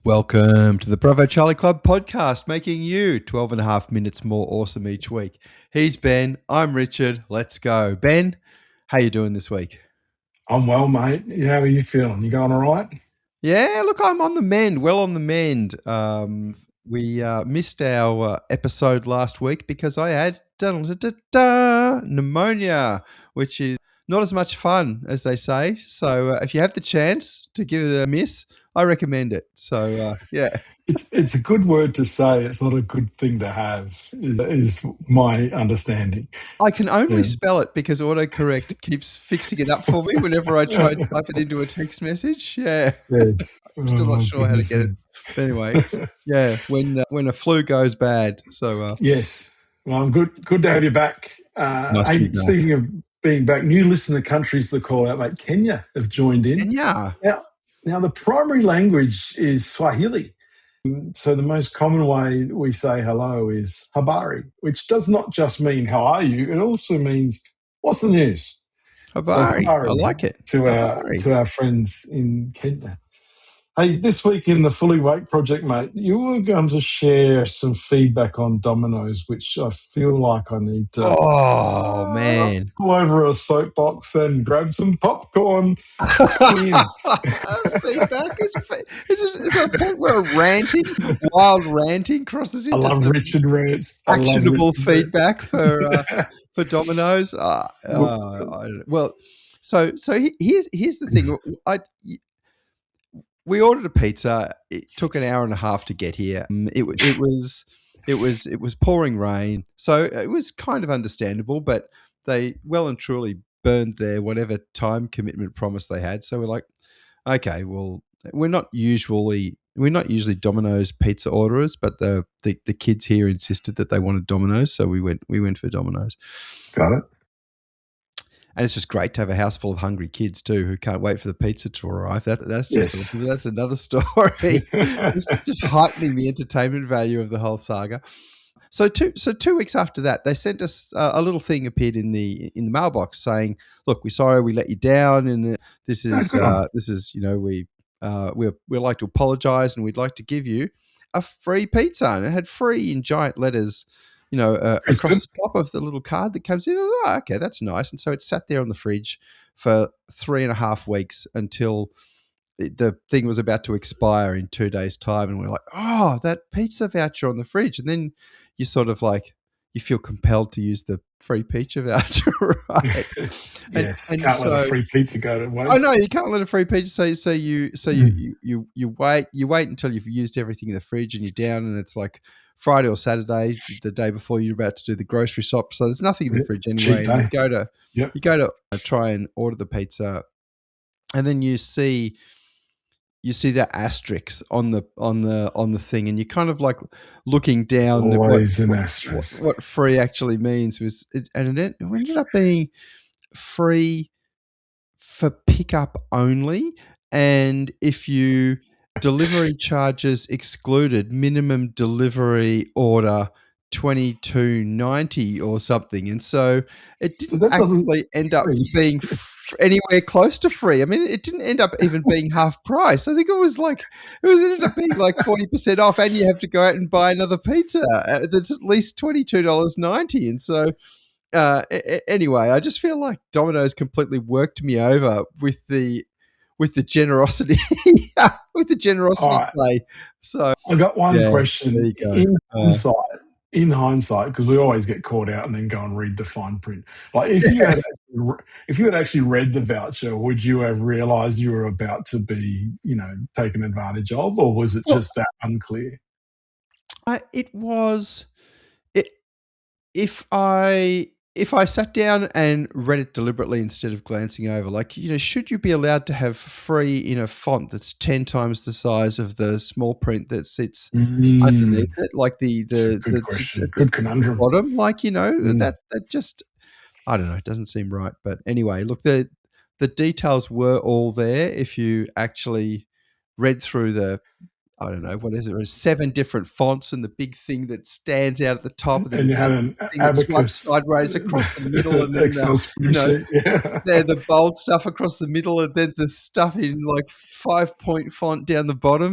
Welcome to the Bravo Charlie Club podcast, making you 12 and a half minutes more awesome each week. He's Ben. I'm Richard. Let's go. Ben, how you doing this week? I'm well, mate. How are you feeling? You going all right? Yeah, look, I'm on the mend, well on the mend. We missed our episode last week because I had pneumonia, which is not as much fun as they say. So if you have the chance to give it a miss, I recommend it. So, yeah. It's a good word to say. It's not a good thing to have, is my understanding. I can only spell it because autocorrect keeps fixing it up for me whenever I try and type it into a text message. Yeah. Yes. I'm still not sure how to get it. But anyway, yeah, when a flu goes bad. So yes. Well, I'm good to have you back. Nice to be back. Speaking of being back, new listener countries to call out, mate. Kenya have joined in. Kenya. Now the primary language is Swahili. So the most common way we say hello is habari, which does not just mean how are you, it also means what's the news. Habari. So I like it. To our friends in Kenya. Hey, this week in the Fully Wake Project, mate, you were going to share some feedback on Domino's, which I feel like I need to man, go over a soapbox and grab some popcorn. Feedback is there a point where wild ranting crosses into I love Richard rants. Actionable feedback for Domino's. Well, so here's the thing. We ordered a pizza. It took an hour and a half to get here. It was pouring rain, so it was kind of understandable. But they well and truly burned their whatever time commitment promise they had. So we're like, okay, well, we're not usually Domino's pizza orderers, but the kids here insisted that they wanted Domino's, so we went for Domino's. Got it. And it's just great to have a house full of hungry kids too who can't wait for the pizza to arrive. That's another story. just heightening the entertainment value of the whole saga. So 2 weeks after that, they sent us a little thing appeared in the mailbox saying, "Look, we're sorry we let you down, and this is we like to apologize, and we'd like to give you a free pizza." And it had free in giant letters, across the top of the little card that comes in. Oh, okay, that's nice. And so it sat there on the fridge for 3.5 weeks until the thing was about to expire in 2 days' time. And we're like, oh, that pizza voucher on the fridge. And then you sort of like, you feel compelled to use the free pizza voucher, right? Yes, and can't let a free pizza go to waste. Oh no, you can't let a free pizza. So you wait until you've used everything in the fridge and you're down, and it's like Friday or Saturday, the day before you're about to do the grocery shop. So there's nothing in the fridge anyway. And you go to try and order the pizza, and then you see that asterisk on the thing, and you're kind of like looking down at what free actually means. It ended up being free for pickup only, and if you delivery charges excluded, minimum delivery order $22.90 or something, and so it didn't actually end up being anywhere close to free. I mean, it didn't end up even being half price. I think it ended up being like 40% off, and you have to go out and buy another pizza that's at least $22.90. And so anyway, I just feel like Domino's completely worked me over with the generosity play. So I got one question. In hindsight, because we always get caught out and then go and read the fine print. Like if you had actually read the voucher, would you have realised you were about to be, taken advantage of, or was it just that unclear? It was. If I sat down and read it deliberately instead of glancing over, like, should you be allowed to have free in a font that's 10 times the size of the small print that sits underneath it? Like good conundrum. Bottom, like, that just, I don't know, it doesn't seem right. But anyway, look, the details were all there. If you actually read through the, I don't know, what is it? There's 7 different fonts and the big thing that stands out at the top. And you had an abacus sideways across the middle, and then the bold stuff across the middle, and then the stuff in like 5-point font down the bottom.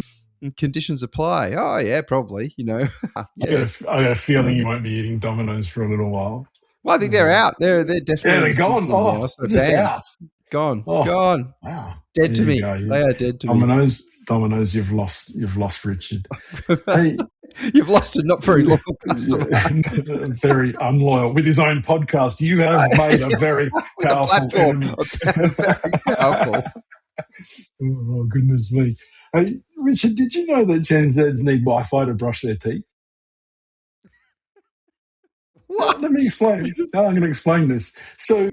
Conditions apply. Oh, yeah, probably, Yes. I got a feeling you won't be eating Domino's for a little while. Well, I think they're out. They're Yeah, definitely they're gone. now, Oh, so just banned. out. Gone. Oh, Gone. wow. Dead to There me. you go. They are dead to me. Domino's, you've lost Richard. Hey, you've lost a not very loyal customer. Very unloyal. With his own podcast, you have made a very powerful enemy. Very powerful. Oh, goodness me. Hey, Richard, did you know that Gen Zs need Wi-Fi to brush their teeth? What? Let me explain. I'm going to explain this. So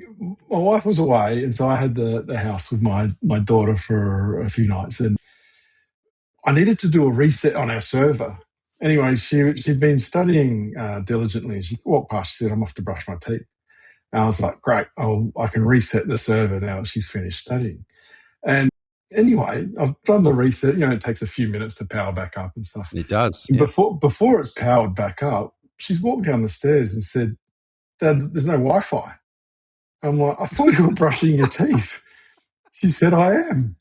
my wife was away, and so I had the house with my daughter for a few nights, and I needed to do a reset on our server. Anyway, she'd been studying diligently, and she walked past. She said, "I'm off to brush my teeth." And I was like, "Great! I can reset the server now that she's finished studying." And anyway, I've done the reset. It takes a few minutes to power back up and stuff. It does. And Yeah. before it's powered back up, she's walked down the stairs and said, "Dad, there's no Wi-Fi." I'm like, "I thought you were brushing your teeth." She said, "I am."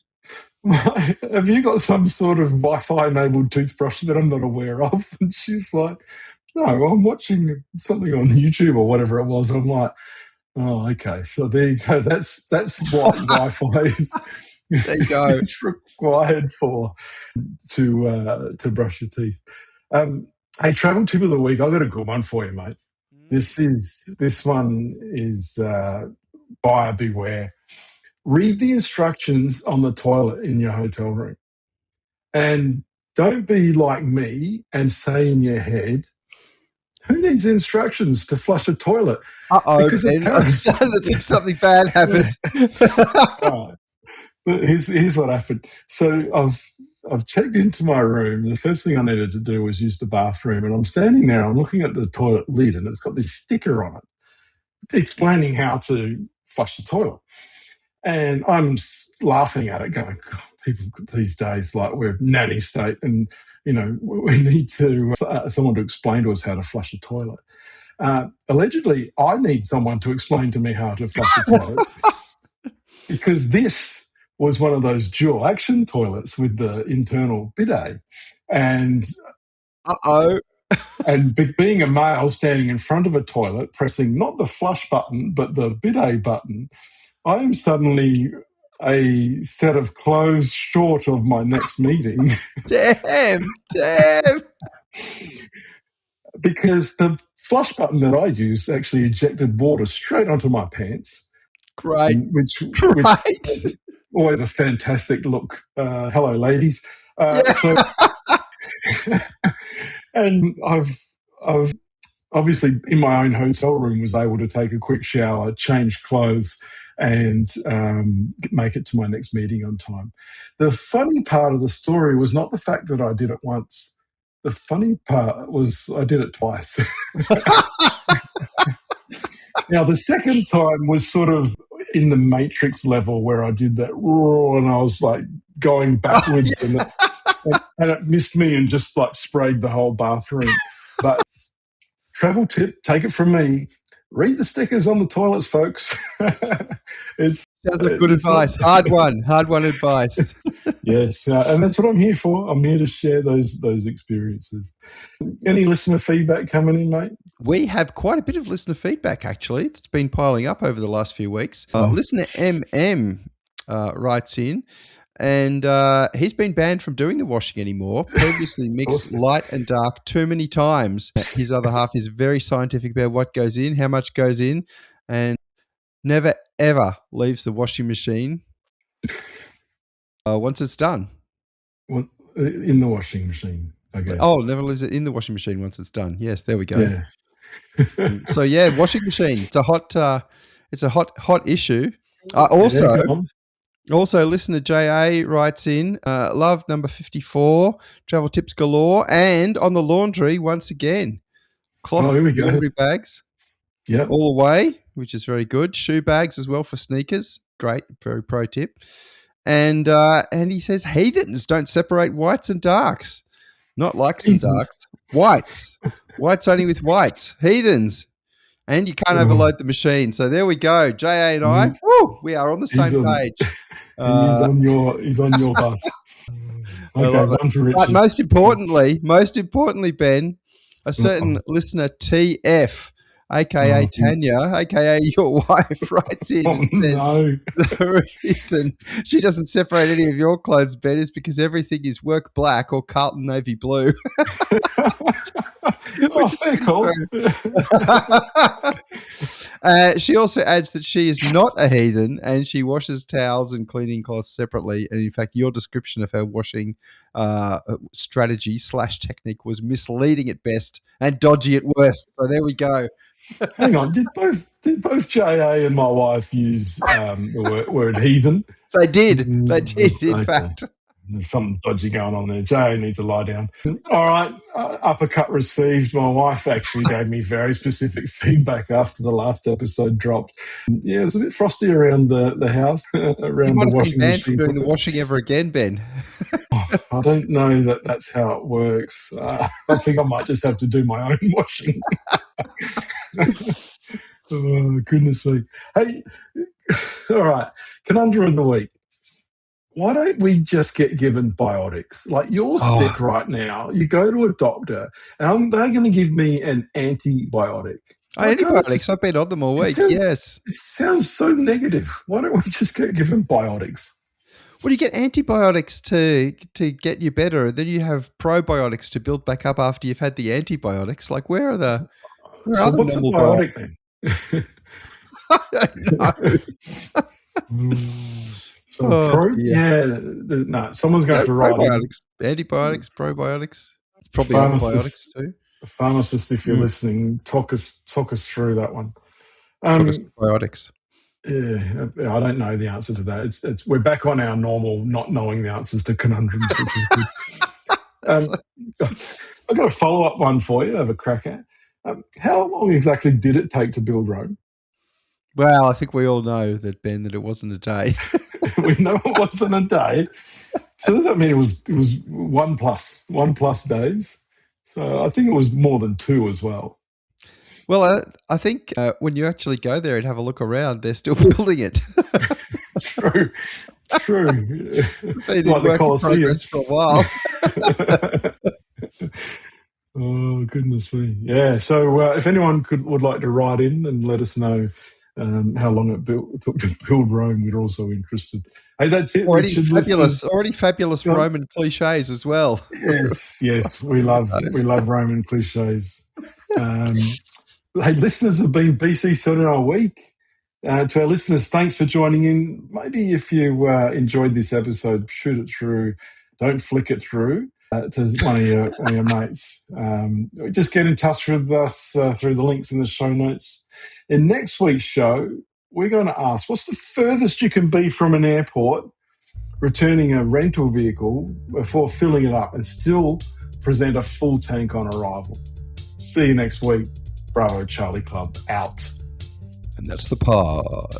Have you got some sort of Wi-Fi enabled toothbrush that I'm not aware of? And she's like, "No, I'm watching something on YouTube or whatever it was." I'm like, "Oh, okay. So there you go. That's what Wi-Fi is." There you go. It's required for to brush your teeth. Hey, travel tip of the week. I've got a good one for you, mate. This one is buyer beware. Read the instructions on the toilet in your hotel room. And don't be like me and say in your head, "Who needs instructions to flush a toilet?" I'm starting to think something bad happened. Right. But here's what happened. So I've checked into my room, and the first thing I needed to do was use the bathroom. And I'm standing there, I'm looking at the toilet lid, and it's got this sticker on it explaining how to flush the toilet. And I'm laughing at it, going, "God, people these days, like, we're nanny state, and we need to someone to explain to us how to flush a toilet." Allegedly, I need someone to explain to me how to flush a toilet because this was one of those dual action toilets with the internal bidet, and and being a male standing in front of a toilet, pressing not the flush button but the bidet button, I am suddenly a set of clothes short of my next meeting. Damn. Because the flush button that I used actually ejected water straight onto my pants. Great. Which always a fantastic look. Hello, ladies. So, and I've obviously in my own hotel room was able to take a quick shower, change clothes, and make it to my next meeting on time. The funny part of the story was not the fact that I did it once. The funny part was I did it twice. Now, the second time was sort of in the Matrix level where I did that roar and I was like going backwards and it missed me and just like sprayed the whole bathroom. But travel tip, take it from me. Read the stickers on the toilets, folks. Sounds like good advice. Hard one advice. Yes, and that's what I'm here for. I'm here to share those experiences. Any listener feedback coming in, mate? We have quite a bit of listener feedback, actually. It's been piling up over the last few weeks. Listener MM writes in, and he's been banned from doing the washing anymore. Previously mixed light and dark too many times. His other half is very scientific about what goes in, how much goes in, and never, ever leaves the washing machine once it's done. Well, in the washing machine, I guess. Oh, never leaves it in the washing machine once it's done. Yes, there we go. Yeah. So yeah, washing machine. It's a hot issue. Also, listener JA writes in, love number 54, travel tips galore, and on the laundry once again, cloth laundry bags. Yep. All the way, which is very good. Shoe bags as well for sneakers. Great, very pro tip. And he says heathens don't separate whites and darks. Not likes and darks. Whites. Whites only with whites. Heathens. And you can't overload the machine. So there we go. JA and I, we are on the same page. He's on your bus. Okay, one for Richard. But most importantly, Ben, a certain listener, TF, aka Tanya, aka your wife, writes in and says the reason she doesn't separate any of your clothes, Ben, is because everything is work black or Carlton navy blue. Fair call. She also adds that she is not a heathen and she washes towels and cleaning cloths separately. And in fact, your description of her washing strategy / technique was misleading at best and dodgy at worst. So there we go. Hang on, did both JA and my wife use the word heathen? They did. In fact. There's something dodgy going on there. JA needs to lie down. All right, uppercut received. My wife actually gave me very specific feedback after the last episode dropped. Yeah, it's a bit frosty around the house, around the washing machine. Doing the washing ever again, Ben? I don't know that's how it works. I think I might just have to do my own washing. Oh, goodness me. Hey, all right, Conundrum of the week. Why don't we just get given biotics? Like, you're sick right now. You go to a doctor, and they're going to give me an antibiotic. Antibiotics? I've been on them all week, yes. It sounds so negative. Why don't we just get given biotics? Well, you get antibiotics to get you better, and then you have probiotics to build back up after you've had the antibiotics. Like, what's a biotic then? I don't know. No, someo's going to have to write antibiotics, probiotics. It's probably antibiotics too. Pharmacist, if you're listening, talk us through that one. Biotics. Yeah, I don't know the answer to that. We're back on our normal not knowing the answers to conundrums, which is good. I've got a follow-up one for you to have a crack at. How long exactly did it take to build Rome? Well, I think we all know that, Ben, that it wasn't a day. We know it wasn't a day. So does that mean it was one plus days? So I think it was more than 2 as well. Well, I think when you actually go there and have a look around, they're still building it. True. Been like the Colosseum for a while. Oh, goodness me. Yeah, so if anyone would like to write in and let us know how long it took to build Rome, we're also interested. Hey, that's it. Already fabulous Roman cliches as well. Yes, we love Roman cliches. Hey, listeners have been BC Seminar Week. To our listeners, thanks for joining in. Maybe if you enjoyed this episode, shoot it through. Don't flick it through to one of your mates. Just get in touch with us through the links in the show notes. In next week's show, we're going to ask, what's the furthest you can be from an airport returning a rental vehicle before filling it up and still present a full tank on arrival? See you next week. Bravo Charlie Club out. And that's the pod.